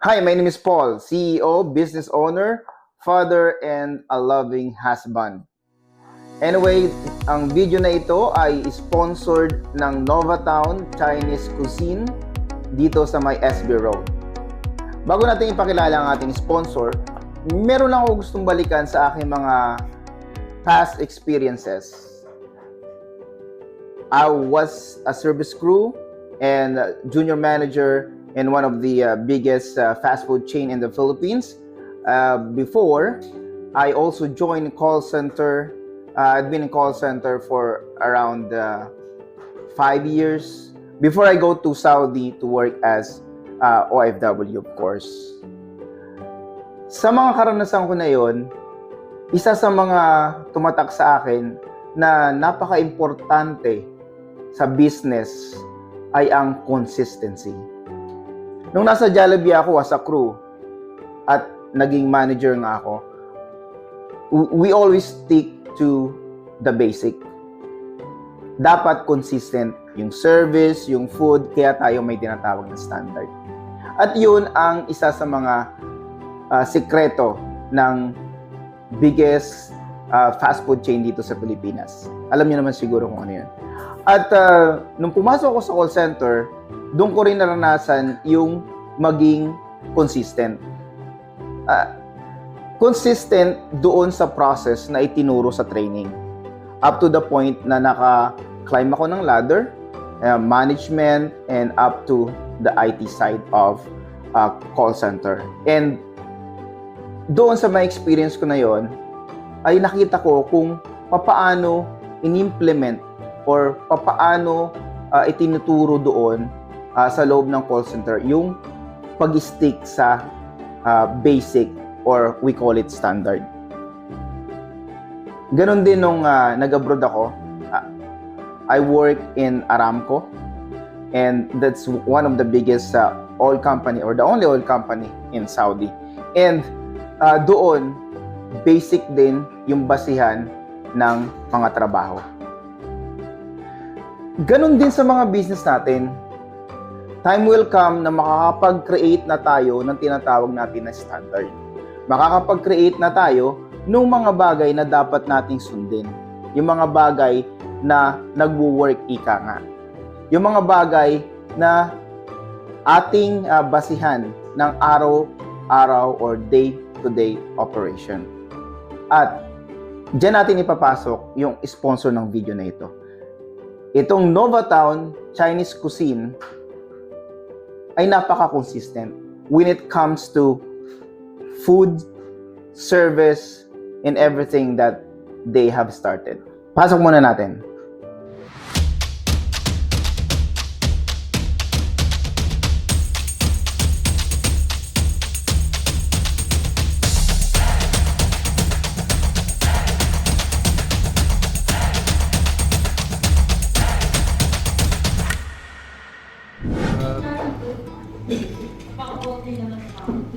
Hi, my name is Paul, CEO, business owner, father, and a loving husband. Anyway, ang video na ito ay sponsored ng Novatown Chinese Cuisine dito sa may SB Road. Bago natin ipakilala ang ating sponsor, meron lang ako gustong balikan sa aking mga past experiences. I was a service crew and junior manager in one of the biggest fast food chain in the Philippines. Before, I also joined call center. I've been in call center for around 5 years before I go to Saudi to work as OFW, of course. Sa mga karanasan ko na yon, isa sa mga tumatak sa akin na napaka-importante sa business ay ang consistency. Nung nasa Jollibee ako as a crew at naging manager nga ako, we always stick to the basic. Dapat consistent yung service, yung food, kaya tayo may tinatawag na standard. At yun ang isa sa mga sikreto ng biggest fast food chain dito sa Pilipinas. Alam niyo naman siguro kung ano yun. At nung pumasok ako sa call center, doon ko rin naranasan yung maging consistent. Consistent doon sa process na itinuro sa training. Up to the point na naka-climb ako ng ladder, management, and up to the IT side of call center. And doon sa mga experience ko na yon, ay nakita ko kung papaano in-implement or papaano itinuturo doon sa loob ng call center yung pag-stick sa basic or we call it standard. Ganon din nung nag-abroad ako. I work in Aramco, and that's one of the biggest oil company or the only oil company in Saudi. And doon, basic din yung basihan ng mga trabaho. Ganon din sa mga business natin. Time will come na makakapag-create na tayo ng tinatawag natin na standard. Makakapag-create na tayo ng mga bagay na dapat nating sundin. Yung mga bagay na nagwo-work ika nga. Yung mga bagay na ating basihan ng araw-araw or day-to-day operation. At diyan natin ipapasok yung sponsor ng video na ito. Itong Novatown Chinese Cuisine ay napaka-consistent when it comes to food, service, and everything that they have started. Pasok muna natin.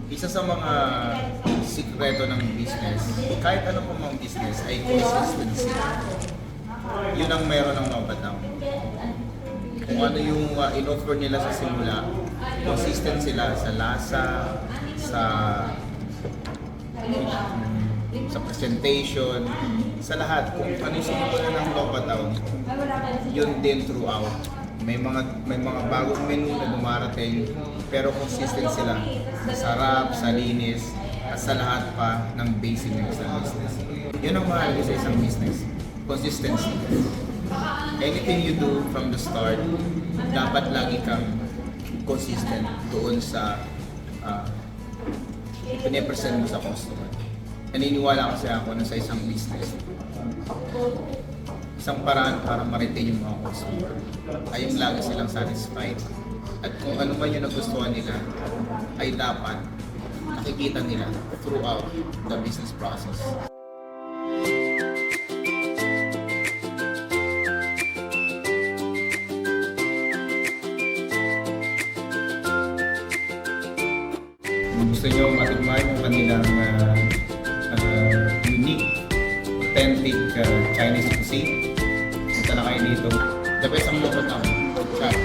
Isa sa mga sikreto ng business, kahit anong mga business, ay consistency. Yun ang meron ng Novatown. Kung ano yung in-offer nila sa simula, consistent sila sa lasa, sa presentation, sa lahat. Kung ano yung simula ng Novatown, yun din throughout. May mga bagong menu na dumarating, pero consistent sila sa sarap, sa linis, at sa lahat pa ng basic ng isang business. Yun ang mahalaga sa isang business. Consistency. Anything you do from the start, dapat lagi kang consistent doon sa pinipresent mo sa customer. Naniniwala kasi ako na sa isang business, isang paraan para ma-retain yung mga customer ay yung lagi silang satisfied. At kung ano man yung nagustuhan nila, ay dapat nakikita nila throughout the business process. Kung gusto nyo matikman yung kanilang unique, authentic Chinese cuisine, punta na kayo dito. The best ang Novatown. Ciao!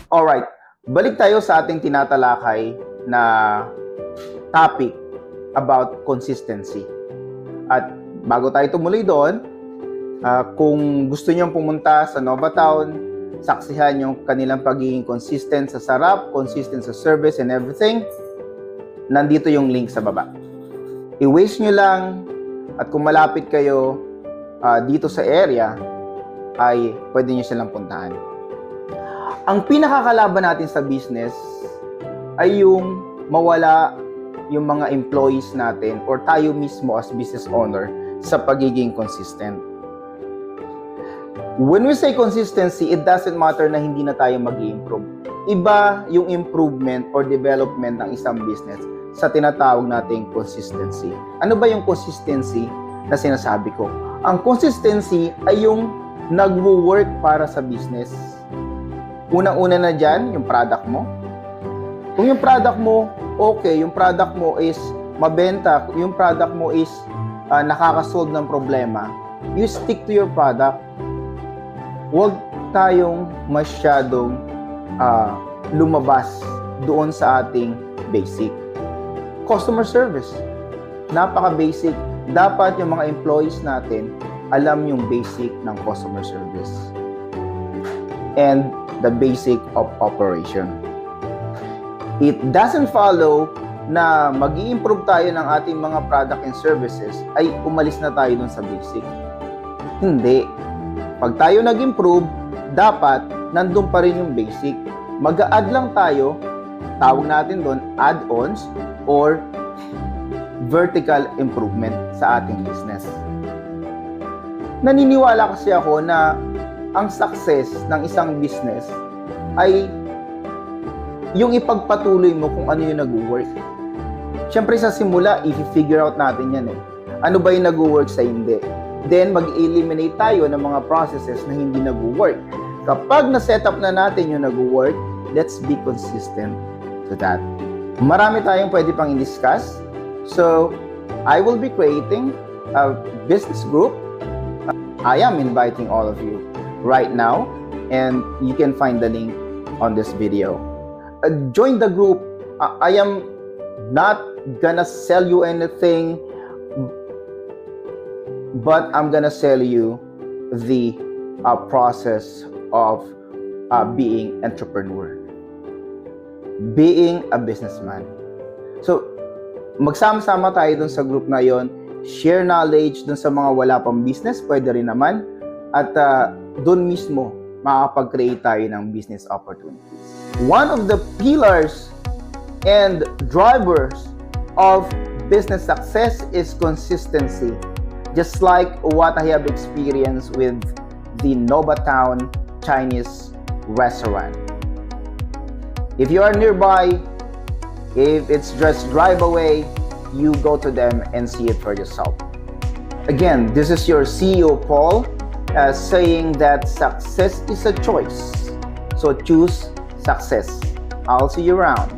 Alright, balik tayo sa ating tinatalakay na topic about consistency. At bago tayo tumuloy doon, kung gusto nyo pumunta sa Novatown, saksihan yung kanilang pagiging consistent sa sarap, consistent sa service and everything, nandito yung link sa baba. I-waste nyo lang, at kung malapit kayo dito sa area, ay pwede nyo silang puntahan. Ang pinakakalaban natin sa business ay yung mawala yung mga employees natin or tayo mismo as business owner sa pagiging consistent. When we say consistency, it doesn't matter na hindi na tayo mag-i-improve. Iba yung improvement or development ng isang business sa tinatawag nating consistency. Ano ba yung consistency na sinasabi ko? Ang consistency ay yung nagwo-work para sa business. Unang-una na dyan, yung product mo. Kung yung product mo, okay, yung product mo is mabenta, yung product mo is nakakasolve ng problema, you stick to your product. Huwag tayong masyadong lumabas doon sa ating basic. Customer service, napaka-basic. Dapat yung mga employees natin alam yung basic ng customer service and the basic of operation. It doesn't follow na mag-i-improve tayo ng ating mga product and services ay umalis na tayo dun sa basic. Hindi. Pag tayo nag-improve, dapat nandun pa rin yung basic. Mag-a-add lang tayo, tawag natin dun add-ons or vertical improvement sa ating business. Naniniwala kasi ako na ang success ng isang business ay yung ipagpatuloy mo kung ano yung nag-work. Siyempre sa simula, i-figure out natin yan eh. Ano ba yung nag-work sa hindi? Then, mag-eliminate tayo ng mga processes na hindi nag-work. Kapag na-set up na natin yung nag-work, let's be consistent to that. Marami tayong pwede pang i-discuss. So, I will be creating a business group. I am inviting all of you right now, and you can find the link on this video. Join the group. I am not gonna sell you anything, but I'm gonna sell you the process of being entrepreneur, being a businessman. So, magsama-sama tayo dun sa group na yon, share knowledge dun sa mga wala pang business, pwede rin naman, at dun mismo makakapag-create tayo ng business opportunities. One of the pillars and drivers of business success is consistency. Just like what I have experienced with the Novatown Chinese restaurant. If you are nearby, if it's just drive away, you go to them and see it for yourself. Again, this is your CEO Paul saying that success is a choice. So choose success. I'll see you around.